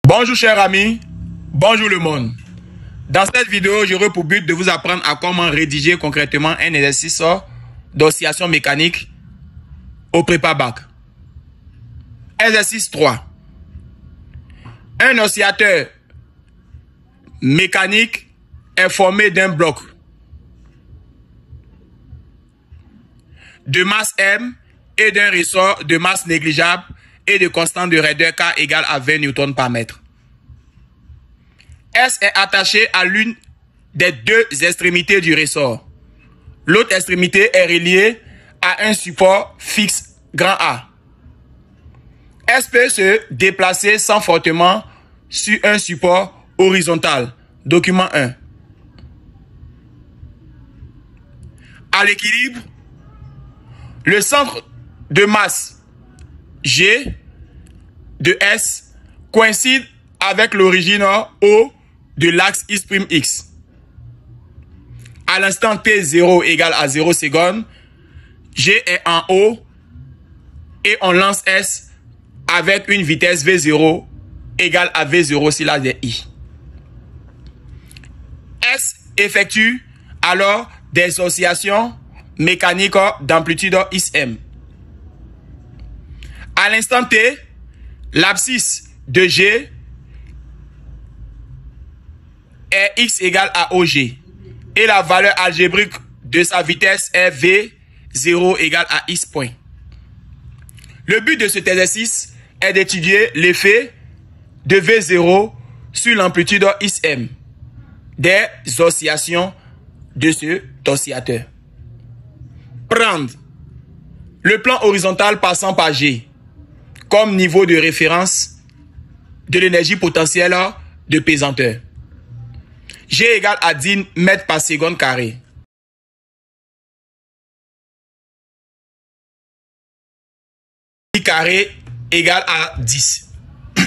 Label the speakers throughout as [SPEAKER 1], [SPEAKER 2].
[SPEAKER 1] Bonjour chers amis, bonjour le monde. Dans cette vidéo, j'aurai pour but de vous apprendre à comment rédiger concrètement un exercice d'oscillation mécanique au prépa bac. Exercice 3. Un oscillateur mécanique est formé d'un bloc de masse M et d'un ressort de masse négligeable et de constante de raideur K égale à 20 Newton par mètre. S est attaché à l'une des deux extrémités du ressort. L'autre extrémité est reliée à un support fixe grand A. S peut se déplacer sans frottement sur un support horizontal. Document 1. À l'équilibre, le centre de masse G de S coïncide avec l'origine O de l'axe X'. À l'instant T0 égale à 0 secondes, G est en haut et on lance S avec une vitesse V0 égale à V0 si l'axe est I. S effectue alors des oscillations mécaniques d'amplitude XM. À l'instant T, l'abscisse de G est X égale à OG et la valeur algébrique de sa vitesse est V0 égale à X point. Le but de cet exercice est d'étudier l'effet de V0 sur l'amplitude XM des oscillations de cet oscillateur. Prendre le plan horizontal passant par G comme niveau de référence de l'énergie potentielle de pesanteur. G égale à 10 mètres par seconde carré. I carré égale à 10. 1.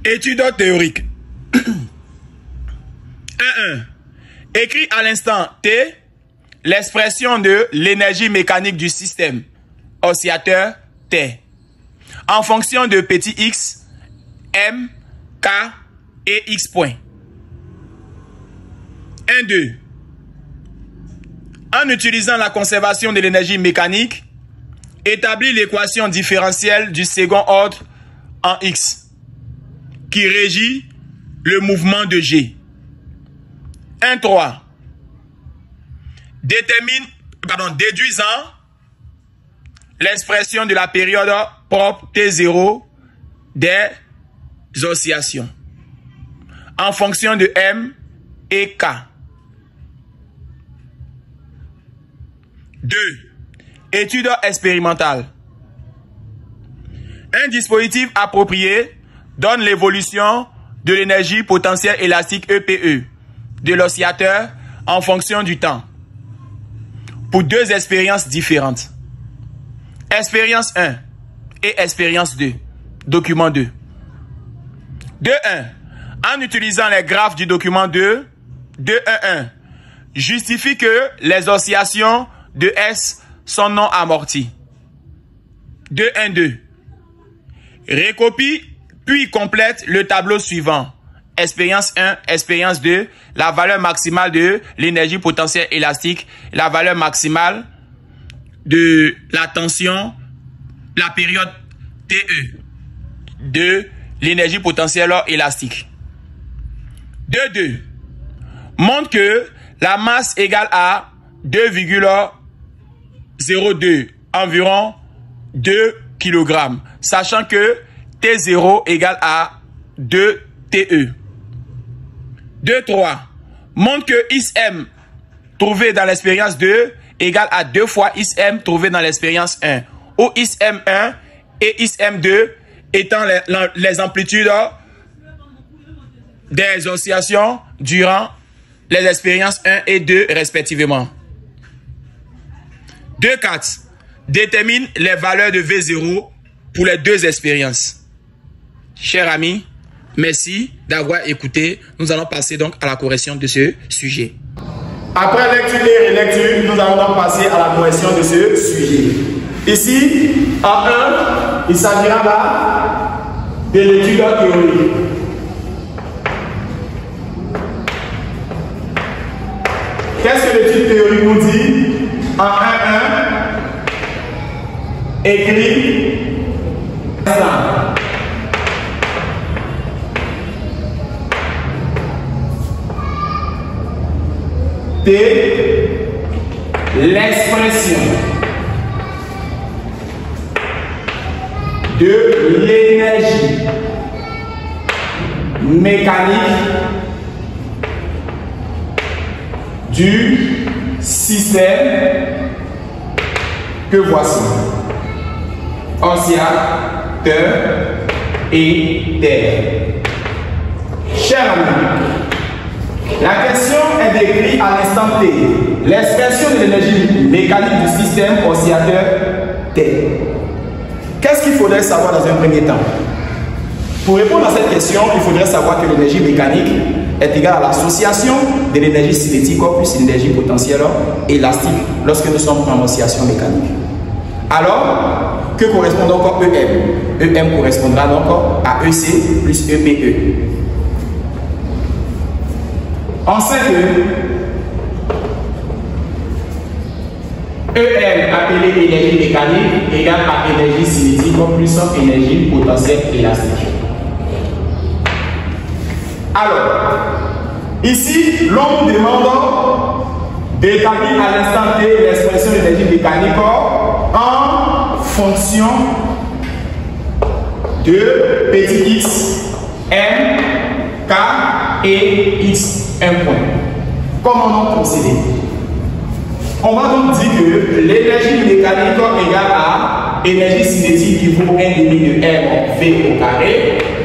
[SPEAKER 1] Étude théorique. 1. Écrit à l'instant T l'expression de l'énergie mécanique du système oscillateur T en fonction de petit x, m, k et x point. 1.2. En utilisant la conservation de l'énergie mécanique, établit l'équation différentielle du second ordre en x qui régit le mouvement de G. 1.3. Déduisant l'expression de la période propre T0 des oscillations en fonction de M et K. 2. Étude expérimentale. Un dispositif approprié donne l'évolution de l'énergie potentielle élastique EPE de l'oscillateur en fonction du temps pour deux expériences différentes. Expérience 1 et expérience 2. Document 2. 2.1. En utilisant les graphes du document 2, 2.1.1 justifie que les oscillations de S sont non amorties. 2.1.2. Recopie puis complète le tableau suivant. Expérience 1, expérience 2, la valeur maximale de l'énergie potentielle élastique, la valeur maximale de la tension, la période TE de l'énergie potentielle élastique. 2.2. Montre que la masse égale à 2,02, environ 2 kg, sachant que T0 égale à 2 TE. 2.3. Montre que XM trouvé dans l'expérience 2 égale à 2 fois XM trouvé dans l'expérience 1, où XM1 et XM2 étant les amplitudes des oscillations durant les expériences 1 et 2 respectivement. 2.4. Détermine les valeurs de V0 pour les deux expériences. Chers amis, merci d'avoir écouté. Nous allons passer donc à la correction de ce sujet. Après lecture et relecture, nous allons donc passer à la correction de ce sujet. Ici, en 1, il s'agira là de l'étude théorique. Qu'est-ce que l'étude théorique nous dit? En 1.1, écrit de l'expression de l'énergie mécanique du système que voici. Oscillateur et terre. Chers amis, la question est décrite à l'instant T. L'expression de l'énergie mécanique du système oscillateur T. Qu'est-ce qu'il faudrait savoir dans un premier temps? Pour répondre à cette question, il faudrait savoir que l'énergie mécanique est égale à l'association de l'énergie cinétique plus l'énergie potentielle élastique lorsque nous sommes en oscillation mécanique. Alors, que correspond donc à EM? EM correspondra donc à EC plus EPE. On sait que EM appelé énergie mécanique égale à énergie cinétique plus énergie potentielle élastique. Alors, ici, l'on nous demande d'établir à l'instant T l'expression de l'énergie mécanique en fonction de petit x, m, k et x, un point. Comment on procéder? On va donc dire que l'énergie mécanique égale à énergie cinétique niveau 1,5 de m v au carré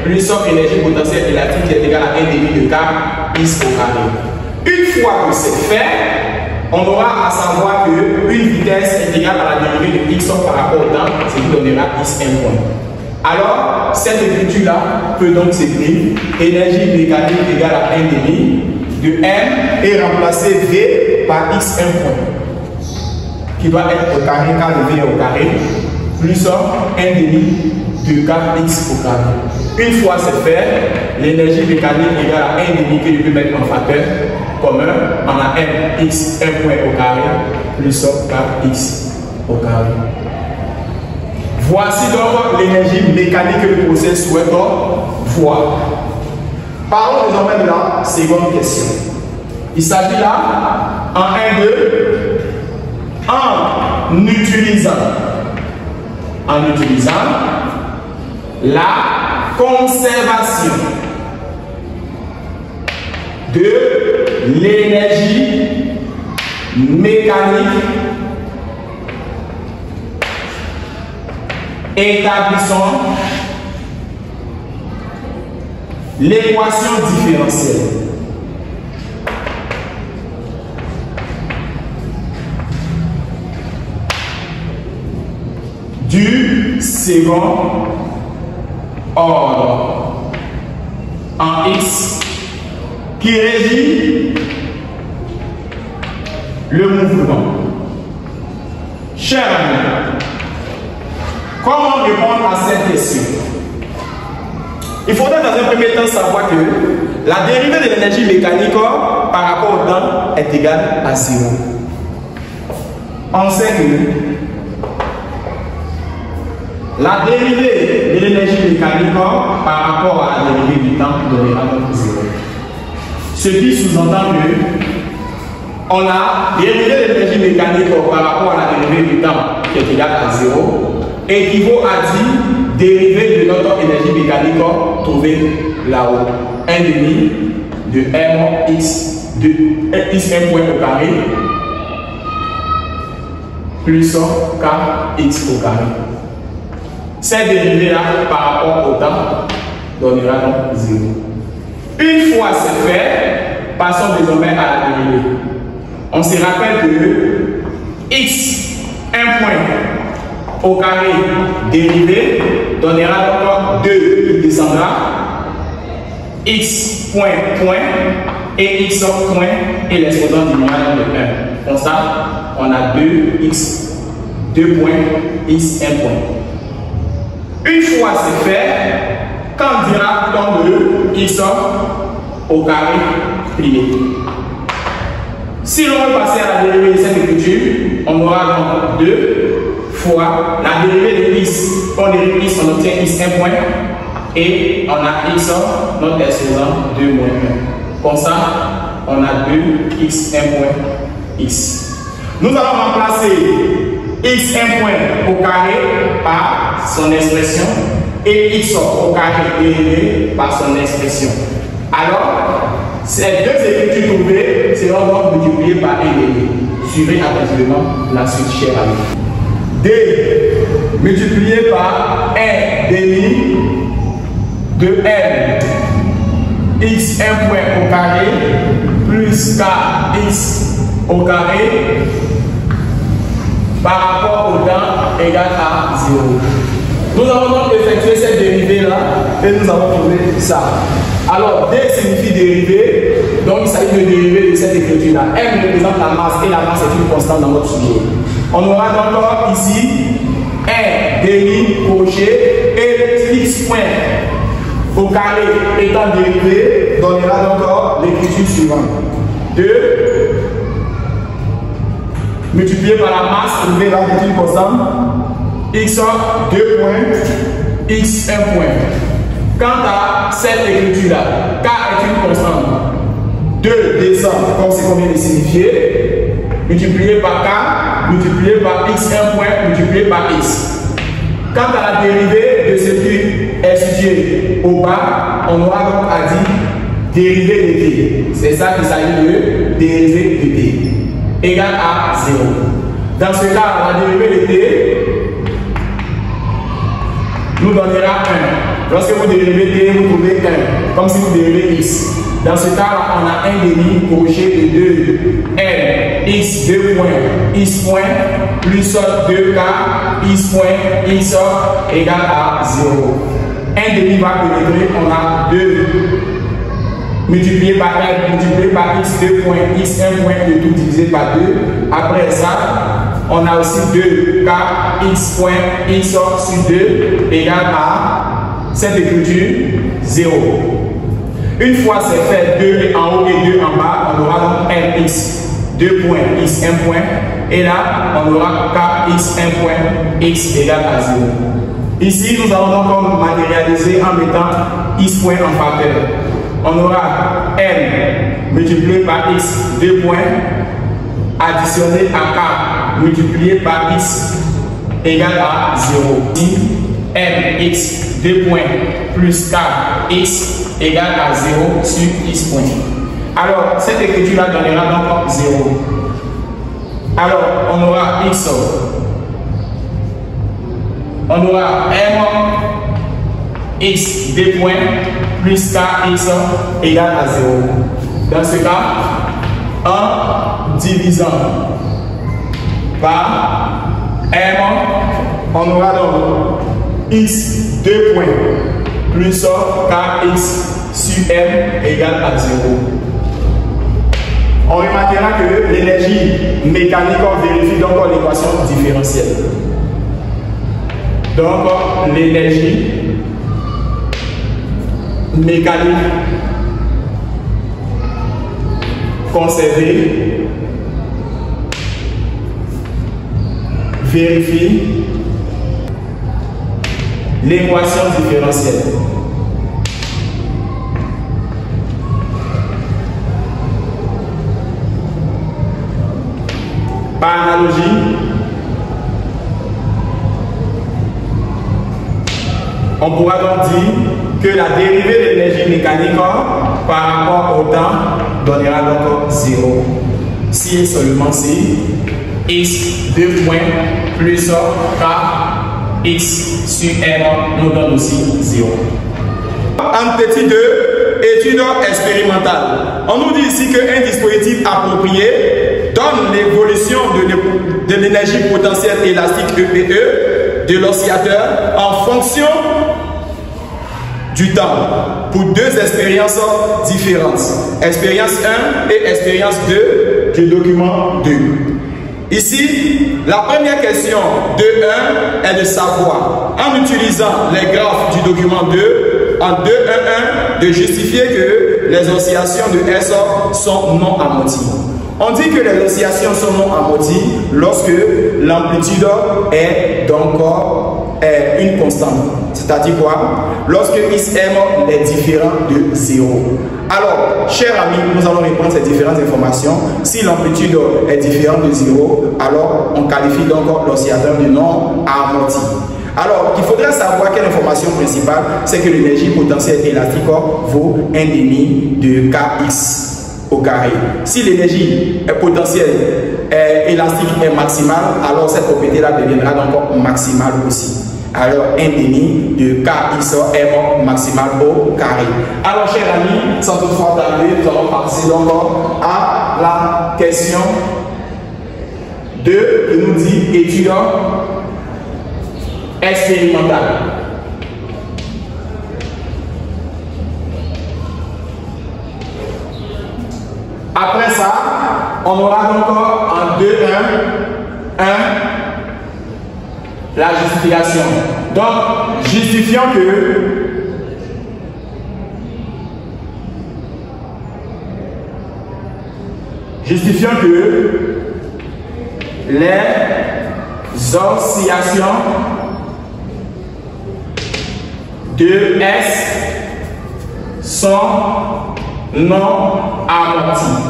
[SPEAKER 1] plus énergie potentielle élastique qui est égale à 1,5 de k x au carré. Une fois que c'est fait, on aura à savoir qu'une vitesse est égale à la dérivée de x par rapport au temps, ce qui donnera x un point. Alors, cette écriture-là peut donc s'écrire énergie mécanique égale à 1,5 de m et remplacer v par x un point, qui doit être au carré, k de v au carré, plus 1,5 de kx au carré. Une fois c'est fait, l'énergie mécanique égale à 1,5 que je peux mettre en facteur commun, on a mx 1 point au carré plus kx au carré. Voici donc l'énergie mécanique que le procès souhaite voir. Parlons désormais de la seconde question. Il s'agit là, en 1, 2, en utilisant la conservation de l'énergie mécanique, établissons l'équation différentielle du second ordre en x qui régit le mouvement. Chers amis, comment répondre à cette question? Il faudrait dans un premier temps savoir que la dérivée de l'énergie mécanique par rapport au temps est égale à 0. On sait que la dérivée de l'énergie mécanique par rapport à la dérivée du temps donnera donc 0. Ce qui sous-entend que on a dérivée de l'énergie mécanique par rapport à la dérivée du temps qui est égale à 0 équivaut à dire dérivée de notre énergie mécanique trouvée là-haut. 1,5 de mx de x un point au carré plus kx au carré. Cette dérivée-là par rapport au temps donnera donc 0. Une fois c'est fait, passons désormais à la dérivée. On se rappelle que x, un point au carré dérivé, donnera donc 2 qui descendra, x point et x point et l'exposant diminuera de 1. Comme ça, on a 2x 2 points, x 1 point. Une fois c'est fait, quand on dira dans le x au carré plié. Si l'on veut passer à la dérivée de cette écriture, on aura donc 2 fois la dérivée de x. On dérive x, on obtient x 1 point. Et on a x, notre exposant 2 moins 1. Comme ça, on a 2 x 1 point x. Nous allons remplacer x 1 point au carré par son expression et x au carré dérivé par son expression. Alors, ces deux écritures trouvées seront donc multipliées par 1 demi. Suivez attentivement la suite, chère amie. D multiplié par 1 demi de n x 1 point au carré plus kx au carré par rapport au temps égal à 0. Nous avons donc effectué cette dérivée là et nous avons trouvé ça. Alors D signifie dérivée, donc il s'agit de dériver de cette écriture là. M représente la masse et la masse est une constante dans notre sujet. On aura donc ici 1 demi crochet et x point au carré étant dérivé donnera donc l'écriture suivante. 2 multiplié par la masse trouvée là est une constante x 2 points x 1 point. Quant à cette écriture là, k est une constante. 2 descend comme c'est qu'on vient de signifier, multiplié par k, multiplié par x 1 point, multiplié par x. Quant à la dérivée de ce qui est situé au bas, on aura donc à dire dérivée de t. C'est ça qu'il s'agit de dérivée de t égale à 0. Dans ce cas, la dérivée de t nous donnera 1. Lorsque vous dérivez t, vous trouvez 1, comme si vous dérivez x. Dans ce cas, on a 1 demi crochet de 2 n x 2 points x point plus 2k x point x égale à 0. 1 demi va pénétrer, on a 2 multiplié par n multiplié par x 2 points x 1 point et tout divisé par 2. Après ça, on a aussi 2k x point x sur 2 égale à cette écriture 0. Une fois c'est fait, 2 en haut et 2 en bas, on aura donc mx 2 points x 1 point et là on aura k x 1 point x égale à 0. Ici nous allons donc matérialiser en mettant x point en facteur. On aura m multiplié par x 2 points additionné à k multiplié par x égale à 0. Ici, mx 2 points plus k x égale à 0 sur x point. Alors, cette écriture-là donnera donc 0. Alors, on aura x. On aura m x 2 points plus k x égale à 0. Dans ce cas, en divisant par m, on aura donc x 2 points plus kx sur m égale à 0. On remarquera que l'énergie mécanique, on vérifie donc l'équation différentielle. Donc l'énergie mécanique conservée vérifie l'équation différentielle. Par analogie, on pourra donc dire que la dérivée de l'énergie mécanique par rapport au temps donnera donc 0. Si et seulement si x 2 points plus k x sur m nous donne aussi 0. En petit 2, étude expérimentale. On nous dit ici qu'un dispositif approprié donne l'évolution de l'énergie potentielle élastique EPE de l'oscillateur en fonction du temps pour deux expériences différentes. Expérience 1 et expérience 2 du document 2. Ici, la première question de 1 est de savoir, en utilisant les graphes du document 2, en 2.1.1, de justifier que les oscillations de S sont non amorties. On dit que les oscillations sont non amorties lorsque l'amplitude est donc une constante. C'est-à-dire quoi? Lorsque XM est différent de 0. Alors, chers amis, nous allons répondre ces différentes informations. Si l'amplitude est différente de 0, alors on qualifie donc l'oscillateur de non amorti. Alors, il faudrait savoir quelle information principale, c'est que l'énergie potentielle élastique vaut 1,5 de Kx au carré. Si l'énergie potentielle élastique est maximale, alors cette propriété-là deviendra donc maximale aussi. Alors 1,5 de Kxm maximal au carré. Alors chers amis, sans toutefois tarder, nous allons passer donc à la question 2 qui nous dit étude expérimentale. Après ça, on aura donc en 2.1.1 la justification. Donc, justifiant que les oscillations de S sont non amorties.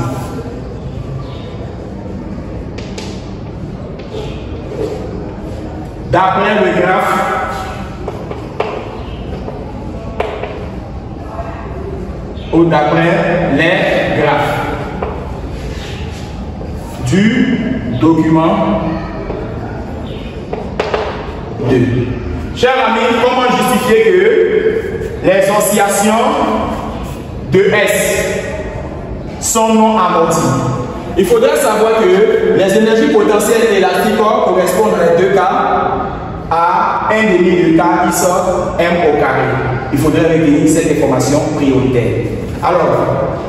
[SPEAKER 1] D'après le graphe ou d'après les graphes du document 2. Chers amis, comment justifier que les oscillations de S sont non amorties? Il faudrait savoir que les énergies potentielles élastiques correspondent dans les deux cas à 1,5 de Kxm au carré. Il faudrait retenir cette information prioritaire. Alors,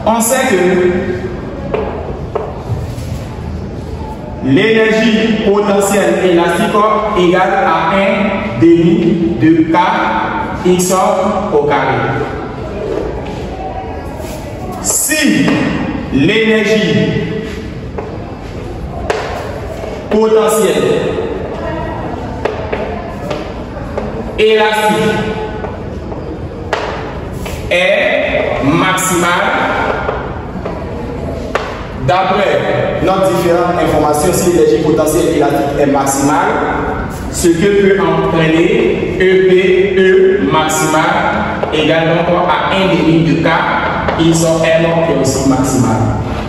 [SPEAKER 1] on sait que l'énergie potentielle élastique égale à 1,5 de Kxm au carré. Si l'énergie potentielle élastique est maximale, d'après notre différentes informations, si l'énergie potentielle élastique est maximale, ce que peut entraîner EPE maximal égale donc à 1,5 de K, ils sont M qui est aussi maximal.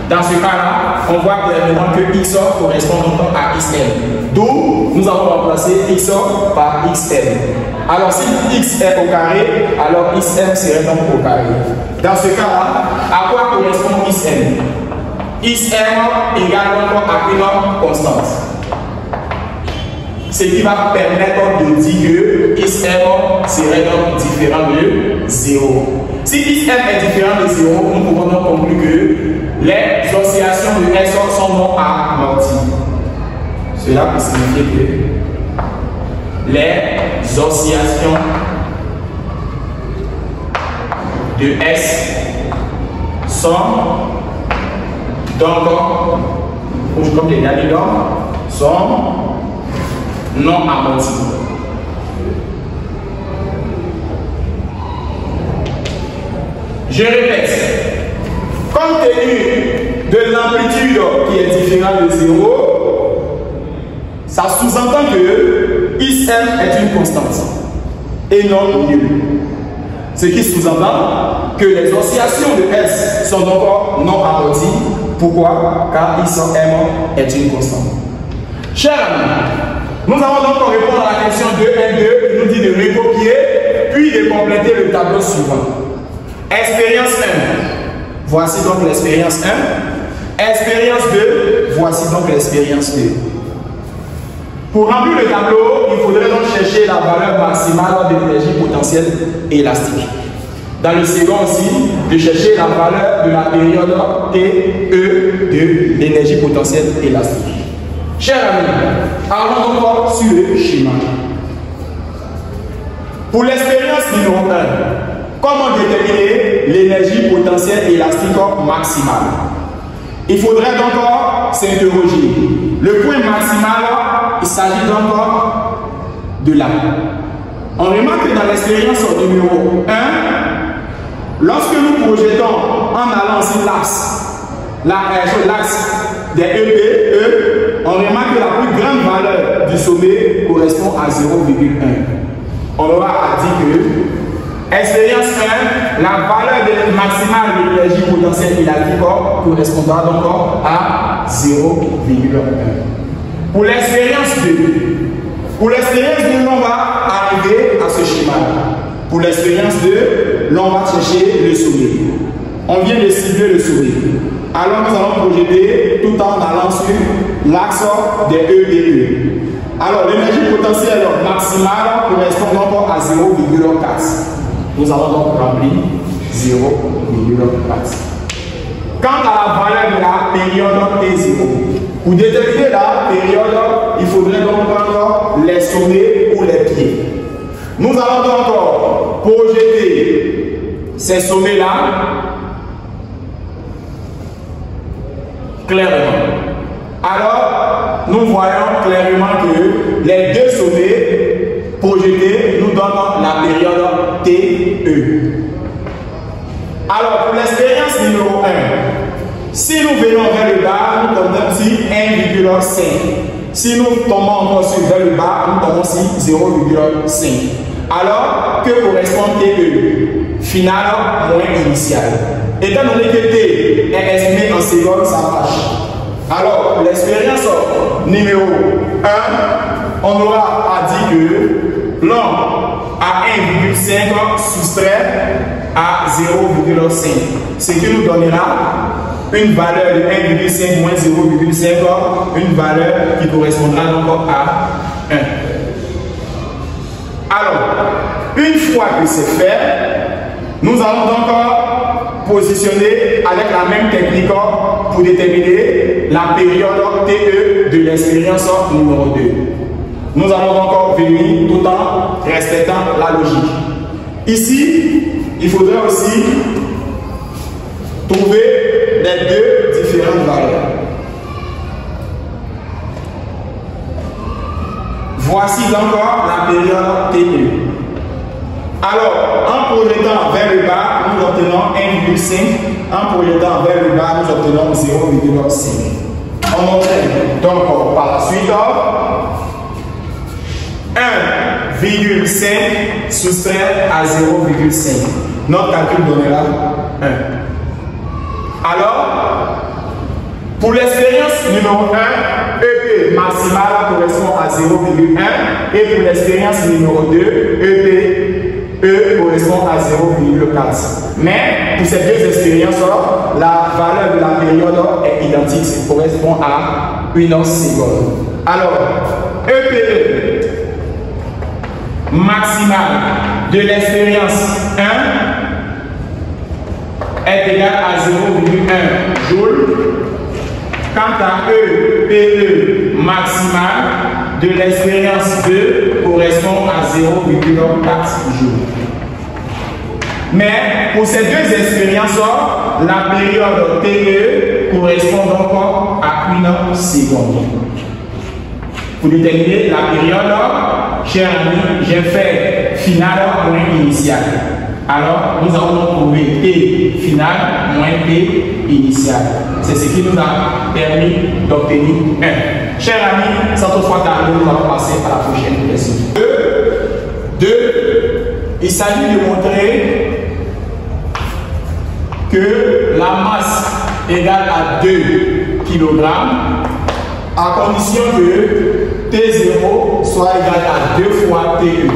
[SPEAKER 1] Dans ce cas-là, on voit clairement que XOR correspond donc à XM. D'où nous avons remplacé XOR par XM. Alors si X est au carré, alors XM serait donc au carré. Dans ce cas-là, à quoi correspond XM? XM égale donc à une constante. Ce qui va permettre de dire que XM serait donc différent de 0. Si XM est différent de 0, nous pouvons donc conclure que les oscillations de S sont non amorties. Cela peut signifier que les oscillations de S sont donc, comme les navigants, sont non amorties. Je répète, compte tenu de l'amplitude qui est différente de 0, ça sous-entend que XM est une constante et non nulle. Ce qui sous-entend que les oscillations de S sont donc non amorties. Pourquoi? Car XM est une constante. Chers amis, nous allons donc répondre à la question 2.1.2 qui nous dit de recopier puis de compléter le tableau suivant. Expérience 1, voici donc l'expérience 1. Expérience 2, voici donc l'expérience 2. Pour remplir le tableau, il faudrait donc chercher la valeur maximale de l'énergie potentielle élastique. Dans le second aussi, de chercher la valeur de la période TE de l'énergie potentielle élastique. Chers amis, allons encore sur le schéma. Pour l'expérience numéro 1, comment déterminer l'énergie potentielle élastique maximale? Il faudrait donc s'interroger. Le point maximal, il s'agit donc de là. On remarque que dans l'expérience numéro 1, lorsque nous projetons en allant sur l'axe des EPE, on remarque que la plus grande valeur du sommet correspond à 0,1. On aura à dire que expérience 1, la valeur maximale de l'énergie potentielle élastique correspondra donc à 0,1. Pour l'expérience 2, on va arriver à ce schéma. Pour l'expérience 2, l'on va chercher le sommet. On vient de cibler le sommet. Alors nous allons projeter tout en allant sur l'axe des EPE. Alors l'énergie potentielle maximale correspond donc à 0,4. Nous allons donc remplir 0,4. Quant à la valeur de la période T0, pour déterminer la période, il faudrait donc prendre les sommets ou les pieds. Nous allons donc projeter ces sommets-là clairement. Alors, nous voyons clairement que les deux sommets projetés nous donnent la période TE. Alors, pour l'expérience numéro 1, si nous venons vers le bas, nous tombons sur 1,5. Si nous tombons encore vers le bas, nous tombons sur 0,5. Alors, que correspond TE? Final moins initial. Étant donné que T est estimé en secondes, ça marche. Alors, l'expérience numéro 1, on aura à dire que l'on à 1,5 soustrait à 0,5. Ce qui nous donnera une valeur de 1,5 moins 0,5, une valeur qui correspondra donc à 1. Alors, une fois que c'est fait, nous allons donc positionner avec la même technique pour déterminer la période TE de l'expérience numéro 2. Nous allons donc venir tout en respectant la logique. Ici, il faudrait aussi trouver les deux différentes valeurs. Voici donc la période TE. Alors, en projetant vers le bas, nous obtenons 1,5. En projetant vers le bas, nous obtenons 0,5. On obtient donc par la suite 1,5 soustrait à 0,5. Notre calcul donnera 1. Alors, pour l'expérience numéro 1, EP maximale correspond à 0,1 et pour l'expérience numéro 2, E correspond à 0,4. Mais pour ces deux expériences, la valeur de la période est identique, ça correspond à 1 seconde. Alors, EPE maximale de l'expérience 1 est égal à 0,1 joule. Quant à EPE maximale de l'expérience 2 correspond à 0,4 joules. Mais pour ces deux expériences, la période TE correspond donc à 1 seconde. Pour déterminer la période, chers amis, j'ai fait finale moins initial. Alors, nous allons trouver P final moins P initial. C'est ce qui nous a permis d'obtenir 1. Chers amis, sans toutefois tarder, nous allons passer à la prochaine question. 2. Il s'agit de montrer que la masse égale à 2 kg à condition que T0 soit égal à 2 fois TE.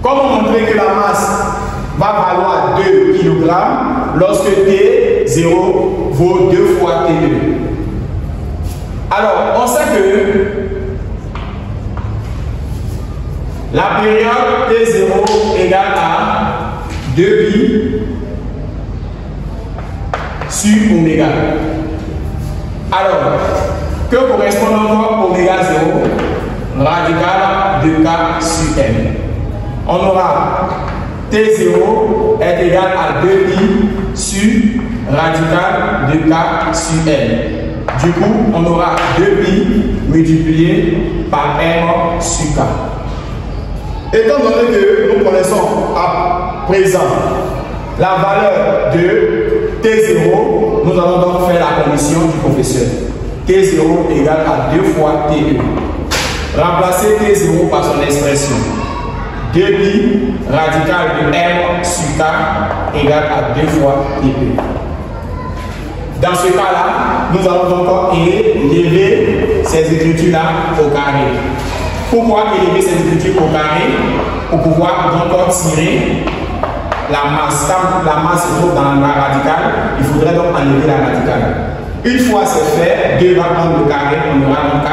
[SPEAKER 1] Comment montrer que la masse va valoir 2 kg lorsque T0 vaut 2 fois TE? Alors, on sait que la période T0 égale à 2pi sur oméga. Alors, Que correspond encore oméga 0? Radical de K sur M. On aura T0 est égal à 2pi sur radical de K sur M. Du coup, on aura 2pi multiplié par M sur K. Étant donné que nous connaissons à présent la valeur de T0, nous allons donc faire la condition du professeur. T0 égale à 2 fois TE. Remplacer T0 par son expression. 2pi radical de M sur K égale à 2 fois TE. Dans ce cas-là, nous allons donc élever ces écritures-là au carré. Pourquoi élever ces écritures au carré? Pour pouvoir donc tirer la masse. Quand la masse se trouve dans la radicale, il faudrait donc enlever la radicale. Une fois c'est fait, 2 va prendre le carré, on aura donc 4.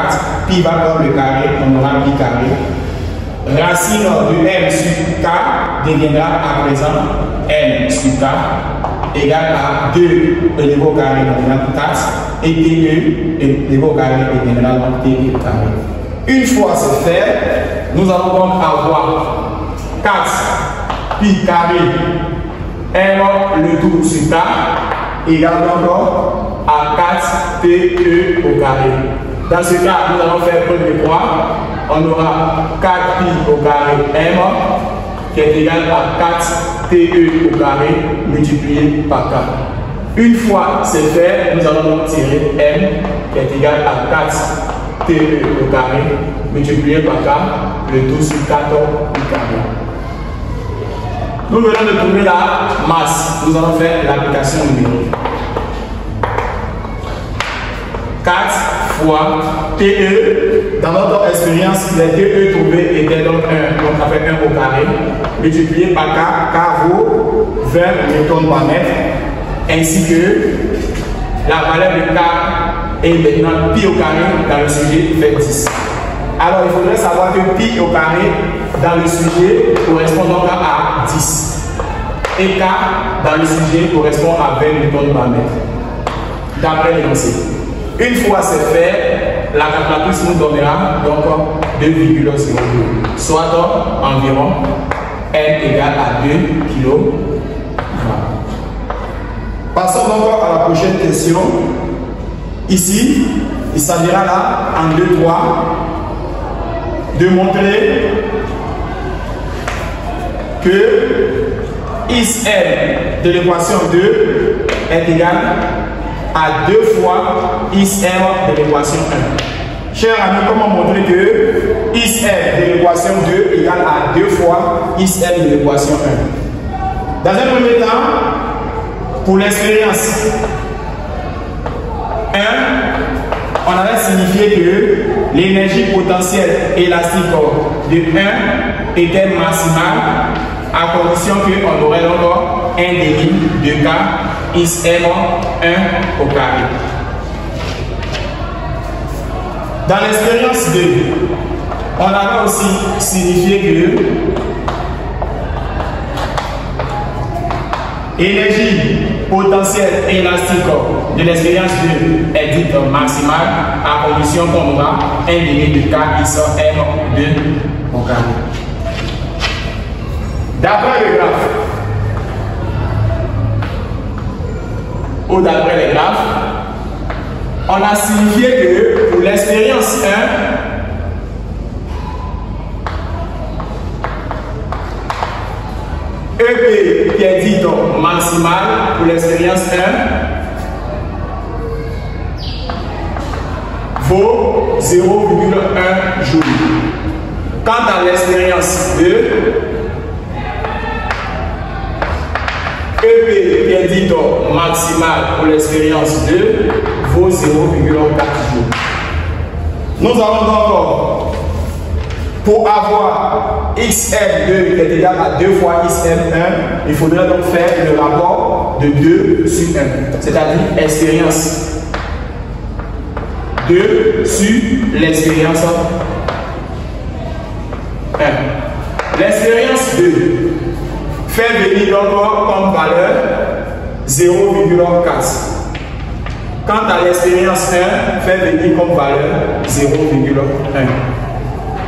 [SPEAKER 1] Pi va prendre le carré, on aura pi carré. Racine de M sur K deviendra à présent M sur K égale à 2 élevé au carré deviendra 4 et TE élevé au carré deviendra donc TE carré. Une fois c'est fait, nous allons donc avoir 4 pi carré M le tout sur K égale donc à 4 TE au carré. Dans ce cas, nous allons faire preuve de quoi? On aura 4 pi au carré M qui est égal à 4 TE au carré multiplié par K. Une fois c'est fait, nous allons donc tirer M qui est égal à 4 TE au carré multiplié par K, le tout sur 14 au carré. Nous venons de trouver la masse. Nous allons faire l'application numérique. 4 fois TE. Dans notre expérience, les TE trouvés étaient donc 1. Donc ça fait 1 au carré. Multiplié par K. K vaut 20 newtons par mètre. Ainsi que la valeur de K est maintenant pi au carré dans le sujet fait 10. Alors il faudrait savoir que pi au carré dans le sujet correspond donc à 10. Et K dans le sujet correspond à 20 newtons par mètre. D'après l'énoncé. Une fois c'est fait, la calculatrice nous donnera donc 2,02, soit environ N égale à 2 kg. Passons donc à la prochaine question. Ici, il s'agira là, en 2-3, de montrer que ISM de l'équation 2 est égal à 2 fois ISM de l'équation 1. Chers amis, comment montrer que ISM de l'équation 2 égale à 2 fois ISM de l'équation 1? Dans un premier temps, pour l'expérience 1, on avait signifié que l'énergie potentielle élastique de 1 était maximale à condition qu'on aurait encore un débit de K ISM 1 au carré. Dans l'expérience 2, on avait aussi signifié que l'énergie potentielle élastique de l'expérience 2 est dite maximale à condition qu'on aura un débit de K ISM 2 au carré. D'après le graphe, ou d'après les graphes, on a signifié que pour l'expérience 1, EP qui est dit donc maximal pour l'expérience 1 vaut 0,1 joule. Quant à l'expérience 2, EP qui est dit donc maximal pour l'expérience 2 vaut 0,4 joule. Nous allons donc, pour avoir XM2 qui est égal à 2 fois XM1, il faudrait donc faire le rapport de 2 sur 1, c'est-à-dire expérience 2 sur l'expérience 1. L'expérience 2 fait venir donc comme valeur 0,4. Quant à l'expérience 1, fait venir comme valeur 0,1.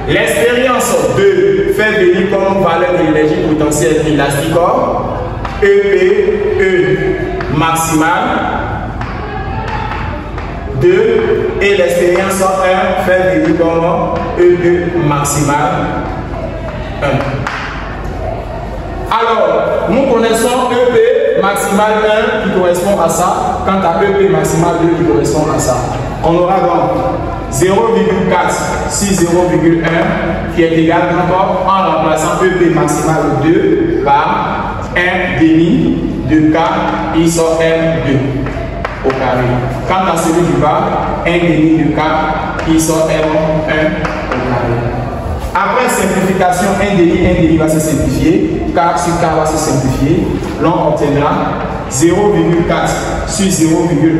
[SPEAKER 1] L'expérience 2 fait venir comme valeur de l'énergie potentielle élastique EPE maximale 2 et l'expérience 1 fait venir comme EP maximale 1. Alors, nous connaissons EP maximal 1 qui correspond à ça, quant à EP maximal 2 qui correspond à ça. On aura donc 0,4 sur 0,1 qui est égal encore en remplaçant EP maximal 2 par 1 demi de K I sort M2 au carré. Quant à celui du bas, 1 demi de K I sort M1 au carré. Après simplification, 1 demi va se simplifier, K sur K va se simplifier. L'on obtiendra 0,4 sur 0,1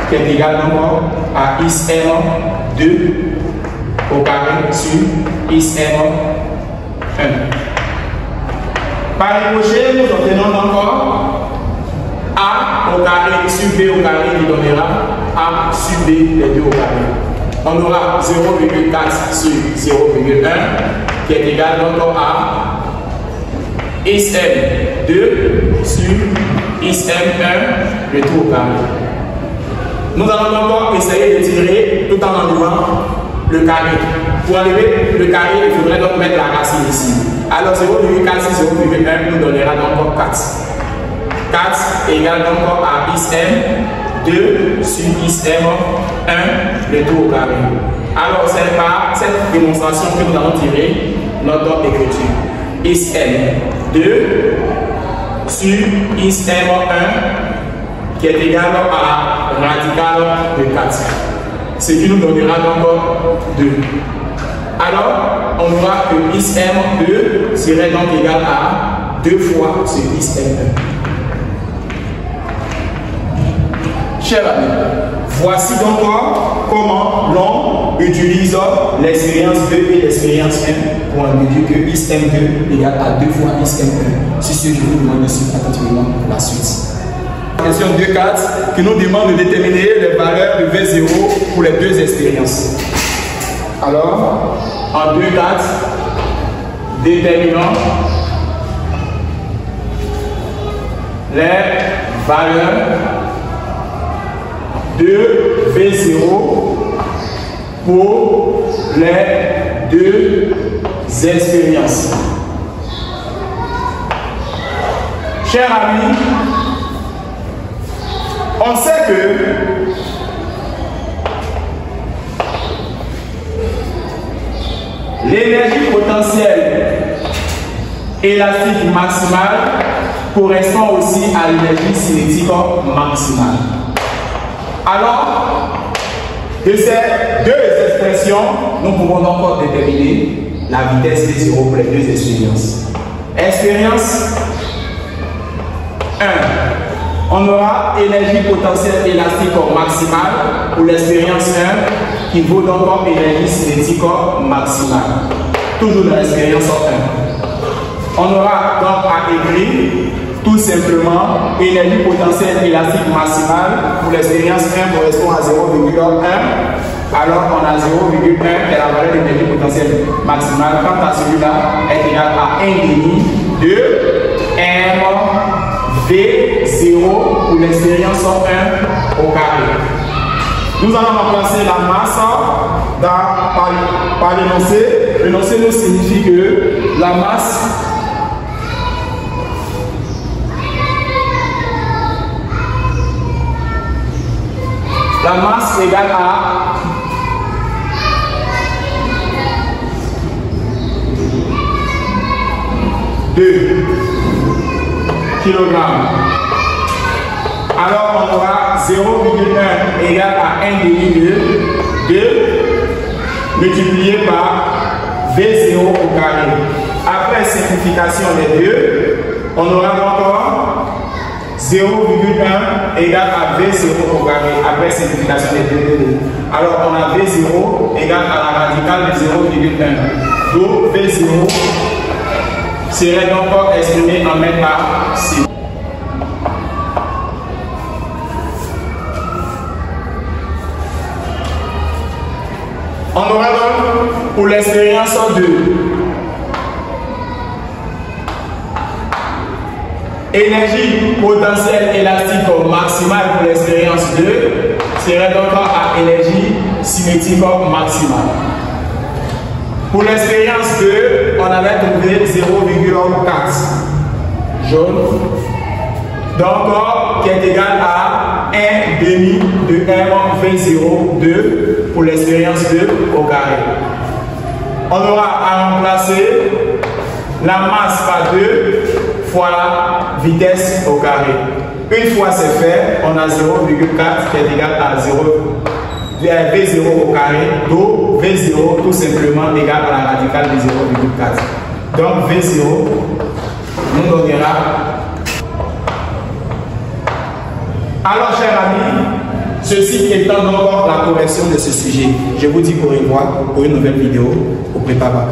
[SPEAKER 1] qui est égal encore à ISM2 au carré sur ISM1. Par ricochet, nous obtenons encore A au carré sur B au carré qui donnera A sur B les deux au carré. On aura 0,4 sur 0,1 qui est égal donc à ISM2 sur ISM1 le tout au carré. Nous allons encore essayer de tirer tout en enlevant le carré. Pour enlever le carré, il faudrait donc mettre la racine ici. Alors 0,4 sur 0,1 nous donnera donc 4. 4 égale donc à ISM2 sur ISM1 le tout au carré. Alors c'est par cette démonstration que nous allons tirer notre écriture. ISM2 sur ISM1 qui est égal à radical de 4. Ce qui nous donnera donc 2. Alors, on voit que ISM2 serait donc égal à 2 fois ce ISM1. Chers amis, voici donc comment l'on utilise l'expérience 2 et l'expérience 1 pour nous dire que ISM2 égale à 2 fois ISM1. C'est ce que je vous demande de suivre attentivement la suite. Question 2.4 qui nous demande de déterminer les valeurs de V0 pour les deux expériences. Alors, en 2.4, déterminons les valeurs de V0 pour les deux expériences. Chers amis, on sait que l'énergie potentielle élastique maximale correspond aussi à l'énergie cinétique maximale. Alors, de ces deux expressions, nous pouvons donc déterminer la vitesse V0 pour les deux expériences. Expérience 1. On aura énergie potentielle élastique maximale pour l'expérience 1 qui vaut donc énergie cinétique maximale. Toujours dans l'expérience 1. On aura donc à écrire tout simplement énergie potentielle élastique maximale pour l'expérience 1 correspond à 0,1. Alors on a 0,1 qui est la valeur de l'énergie potentielle maximale. Quant à celui-là est égal à 1,5 de M V0 pour l'expérience 1 au carré. Nous allons remplacer la masse par l'énoncé. L'énoncé nous signifie que la masse égale à kg. Alors on aura 0,1 égale à 1 demi de 2 multiplié par V0 au carré. Après simplification des deux, on aura encore 0,1 égale à V0 au carré. Après simplification des deux. Alors on a V0 égale à la radicale de 0,1. Donc V0 serait donc exprimé en mètres par seconde. On aura donc pour l'expérience 2 énergie potentielle élastique maximale pour l'expérience 2 serait donc à énergie cinétique maximale. Pour l'expérience 2, on avait trouvé 0,4 jaune, donc qui est égal à 1 demi de M/0,2 pour l'expérience 2 au carré. On aura à remplacer la masse par 2 fois la vitesse au carré. Une fois c'est fait, on a 0,4 qui est égal à 0 V0 au carré, donc V0 tout simplement égal à la radicale de 0,4. Donc V0 nous donnera. Alors chers amis, ceci étant donc la correction de ce sujet, je vous dis au revoir pour une nouvelle vidéo au prépa bac.